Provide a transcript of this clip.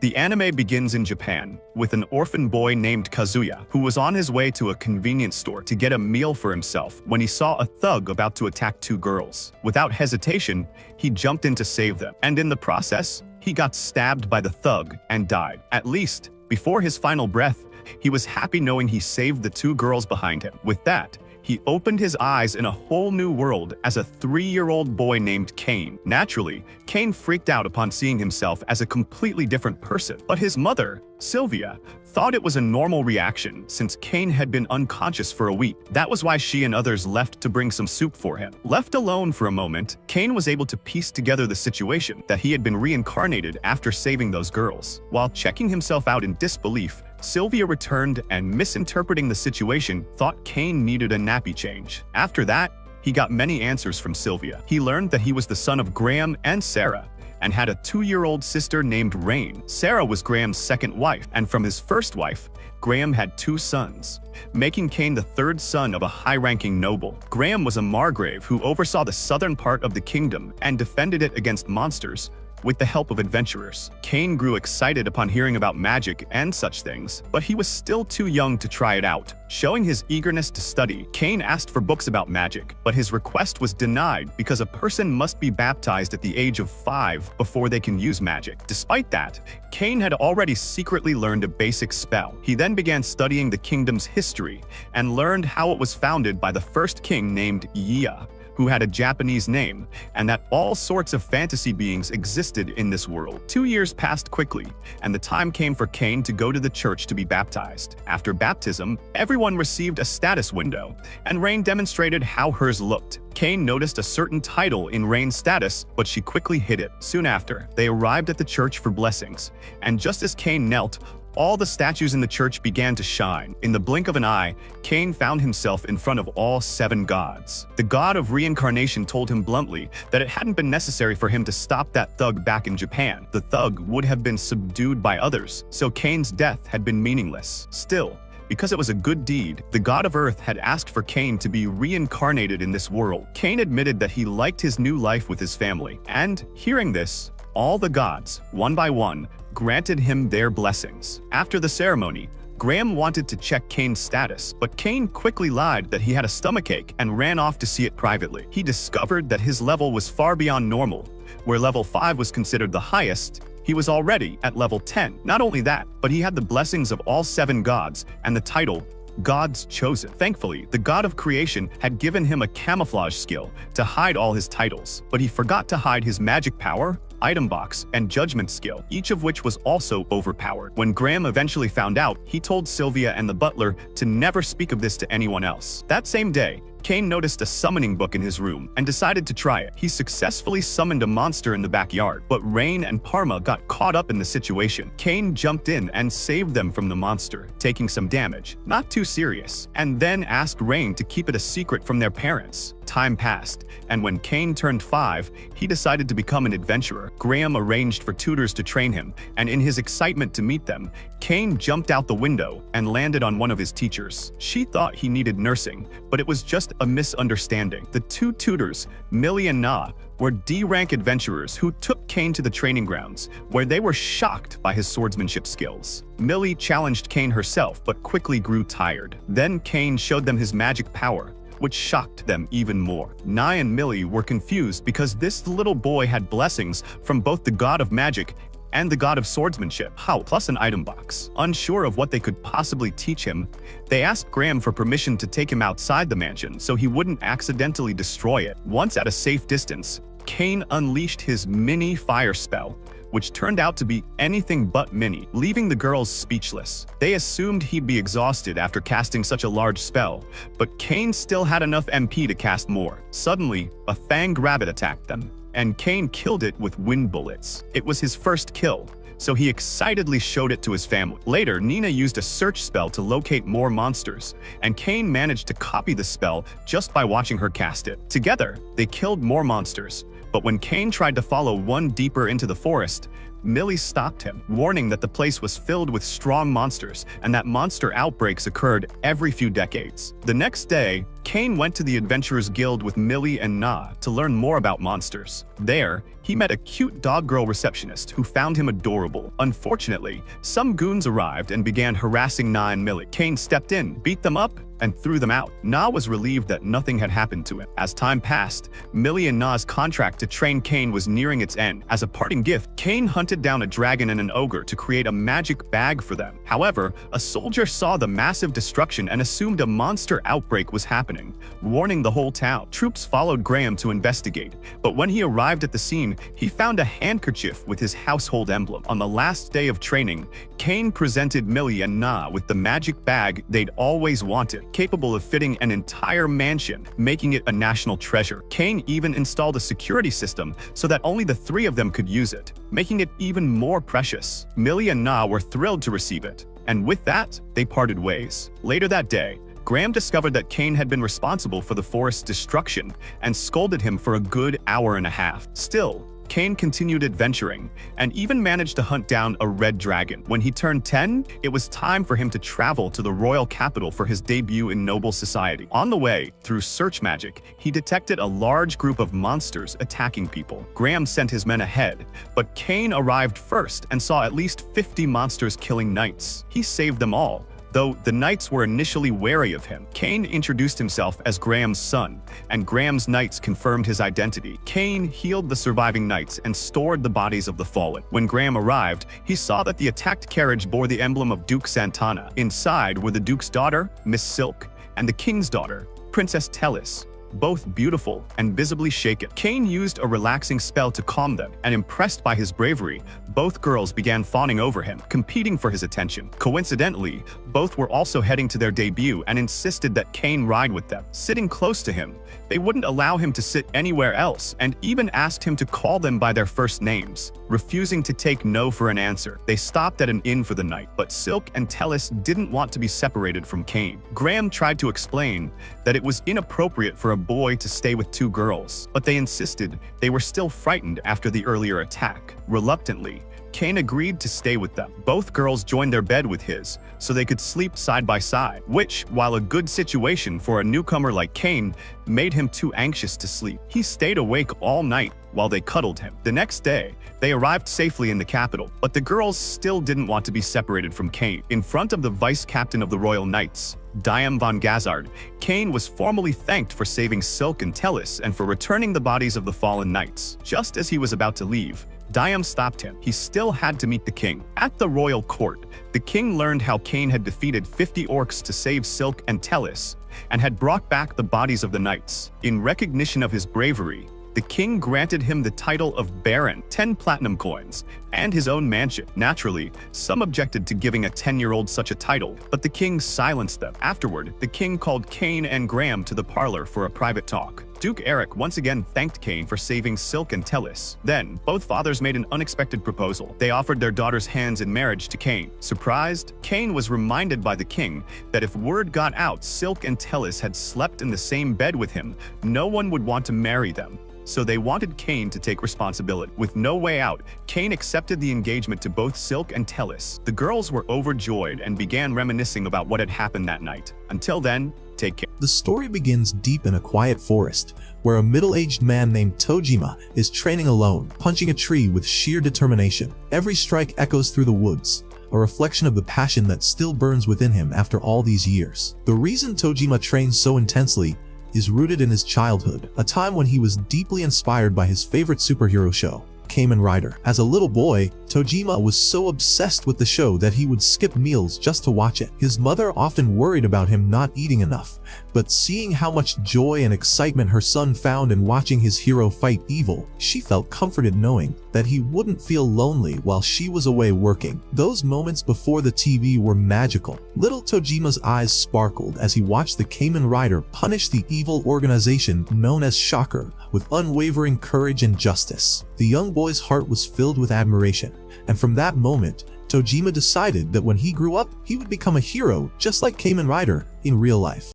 The anime begins in Japan, with an orphan boy named Kazuya, who was on his way to a convenience store to get a meal for himself when he saw a thug about to attack two girls. Without hesitation, he jumped in to save them, and in the process, he got stabbed by the thug and died. At least, before his final breath, he was happy knowing he saved the two girls behind him. With that, he opened his eyes in a whole new world as a 3-year-old boy named Kane. Naturally, Kane freaked out upon seeing himself as a completely different person. But his mother, Sylvia, thought it was a normal reaction since Kane had been unconscious for a week. That was why she and others left to bring some soup for him. Left alone for a moment, Kane was able to piece together the situation that he had been reincarnated after saving those girls. While checking himself out in disbelief, Sylvia returned and, misinterpreting the situation, thought Kane needed a nappy change. After that, he got many answers from Sylvia. He learned that he was the son of Graham and Sarah, and had a 2-year-old sister named Rain. Sarah was Graham's second wife, and from his first wife, Graham had 2 sons, making Kane the 3rd son of a high-ranking noble. Graham was a margrave who oversaw the southern part of the kingdom and defended it against monsters with the help of adventurers. Kane grew excited upon hearing about magic and such things, but he was still too young to try it out. Showing his eagerness to study, Kane asked for books about magic, but his request was denied because a person must be baptized at the age of 5 before they can use magic. Despite that, Kane had already secretly learned a basic spell. He then began studying the kingdom's history and learned how it was founded by the first king named Yaa, who had a Japanese name, and that all sorts of fantasy beings existed in this world. 2 years passed quickly, and the time came for Kane to go to the church to be baptized. After baptism, everyone received a status window, and Rain demonstrated how hers looked. Kane noticed a certain title in Rain's status, but she quickly hid it. Soon after, they arrived at the church for blessings, and just as Kane knelt, all the statues in the church began to shine. In the blink of an eye, Kane found himself in front of all 7 gods. The god of reincarnation told him bluntly that it hadn't been necessary for him to stop that thug back in Japan. The thug would have been subdued by others, so Kane's death had been meaningless. Still, because it was a good deed, the god of earth had asked for Kane to be reincarnated in this world. Kane admitted that he liked his new life with his family, and hearing this, all the gods, one by one, granted him their blessings. After the ceremony, Graham wanted to check Kane's status, but Kane quickly lied that he had a stomachache and ran off to see it privately. He discovered that his level was far beyond normal. Where level 5 was considered the highest, he was already at level 10. Not only that, but he had the blessings of all 7 gods and the title God's Chosen. Thankfully, the god of creation had given him a camouflage skill to hide all his titles, but he forgot to hide his magic power, item box, and judgment skill, each of which was also overpowered. When Graham eventually found out, he told Sylvia and the butler to never speak of this to anyone else. That same day, Kane noticed a summoning book in his room and decided to try it. He successfully summoned a monster in the backyard, but Rain and Parma got caught up in the situation. Kane jumped in and saved them from the monster, taking some damage, not too serious, and then asked Rain to keep it a secret from their parents. Time passed, and when Kane turned 5, he decided to become an adventurer. Graham arranged for tutors to train him, and in his excitement to meet them, Kane jumped out the window and landed on one of his teachers. She thought he needed nursing, but it was just a misunderstanding. The 2 tutors, Millie and Na, were D-rank adventurers who took Kane to the training grounds, where they were shocked by his swordsmanship skills. Millie challenged Kane herself, but quickly grew tired. Then Kane showed them his magic power, which shocked them even more. Na and Millie were confused because this little boy had blessings from both the god of magic and the god of swordsmanship, plus an item box. Unsure of what they could possibly teach him, they asked Graham for permission to take him outside the mansion so he wouldn't accidentally destroy it. Once at a safe distance, Kane unleashed his mini fire spell, which turned out to be anything but mini, leaving the girls speechless. They assumed he'd be exhausted after casting such a large spell, but Kane still had enough MP to cast more. Suddenly, a fanged rabbit attacked them, and Kane killed it with wind bullets. It was his first kill, so he excitedly showed it to his family. Later, Nina used a search spell to locate more monsters, and Kane managed to copy the spell just by watching her cast it. Together, they killed more monsters, but when Kane tried to follow one deeper into the forest, Millie stopped him, warning that the place was filled with strong monsters and that monster outbreaks occurred every few decades. The next day, Kane went to the Adventurers Guild with Millie and Na to learn more about monsters. There, he met a cute dog-girl receptionist who found him adorable. Unfortunately, some goons arrived and began harassing Na and Millie. Kane stepped in, beat them up, and threw them out. Na was relieved that nothing had happened to him. As time passed, Millie and Na's contract to train Kane was nearing its end. As a parting gift, Kane hunted down a dragon and an ogre to create a magic bag for them. However, a soldier saw the massive destruction and assumed a monster outbreak was happening, warning the whole town. Troops followed Graham to investigate, but when he arrived at the scene, he found a handkerchief with his household emblem. On the last day of training, Kane presented Millie and Na with the magic bag they'd always wanted, capable of fitting an entire mansion, making it a national treasure. Kane even installed a security system so that only the three of them could use it, making it even more precious. Millie and Na were thrilled to receive it, and with that, they parted ways. Later that day, Graham discovered that Kane had been responsible for the forest's destruction and scolded him for a good hour and a half. Still, Kane continued adventuring and even managed to hunt down a red dragon. When he turned 10, it was time for him to travel to the royal capital for his debut in noble society. On the way, through search magic, he detected a large group of monsters attacking people. Graham sent his men ahead, but Kane arrived first and saw at least 50 monsters killing knights. He saved them all, though the knights were initially wary of him. Kane introduced himself as Graham's son, and Graham's knights confirmed his identity. Kane healed the surviving knights and stored the bodies of the fallen. When Graham arrived, he saw that the attacked carriage bore the emblem of Duke Santana. Inside were the Duke's daughter, Miss Silk, and the King's daughter, Princess Tellis, both beautiful and visibly shaken. Kane used a relaxing spell to calm them, and impressed by his bravery, both girls began fawning over him, competing for his attention. Coincidentally, both were also heading to their debut and insisted that Kane ride with them. Sitting close to him, they wouldn't allow him to sit anywhere else and even asked him to call them by their first names, refusing to take no for an answer. They stopped at an inn for the night, but Silk and Tellis didn't want to be separated from Kane. Graham tried to explain that it was inappropriate for a boy to stay with two girls, but they insisted they were still frightened after the earlier attack. Reluctantly, Kane agreed to stay with them. Both girls joined their bed with his, so they could sleep side by side, which, while a good situation for a newcomer like Kane, made him too anxious to sleep. He stayed awake all night while they cuddled him. The next day, they arrived safely in the capital, but the girls still didn't want to be separated from Kane. In front of the vice captain of the Royal Knights, Diam von Gazard, Kane was formally thanked for saving Silk and Tellis and for returning the bodies of the fallen knights. Just as he was about to leave, Diam stopped him. He still had to meet the king. At the royal court, the king learned how Kane had defeated 50 orcs to save Silk and Tellis and had brought back the bodies of the knights. In recognition of his bravery, the king granted him the title of Baron, 10 platinum coins, and his own mansion. Naturally, some objected to giving a 10-year-old such a title, but the king silenced them. Afterward, the king called Kane and Graham to the parlor for a private talk. Duke Eric once again thanked Kane for saving Silk and Tellis. Then, both fathers made an unexpected proposal. They offered their daughters' hands in marriage to Kane. Surprised, Kane was reminded by the king that if word got out Silk and Tellis had slept in the same bed with him, no one would want to marry them. So they wanted Kane to take responsibility. With no way out, Kane accepted the engagement to both Silk and Tellis. The girls were overjoyed and began reminiscing about what had happened that night. Until then, take care. The story begins deep in a quiet forest, where a middle-aged man named Tojima is training alone, punching a tree with sheer determination. Every strike echoes through the woods, a reflection of the passion that still burns within him after all these years. The reason Tojima trains so intensely is rooted in his childhood, a time when he was deeply inspired by his favorite superhero show, Kamen Rider. As a little boy, Tojima was so obsessed with the show that he would skip meals just to watch it. His mother often worried about him not eating enough, but seeing how much joy and excitement her son found in watching his hero fight evil, she felt comforted knowing that he wouldn't feel lonely while she was away working. Those moments before the TV were magical. Little Tojima's eyes sparkled as he watched the Kamen Rider punish the evil organization known as Shocker with unwavering courage and justice. The young boy's heart was filled with admiration, and from that moment, Tojima decided that when he grew up, he would become a hero just like Kamen Rider in real life.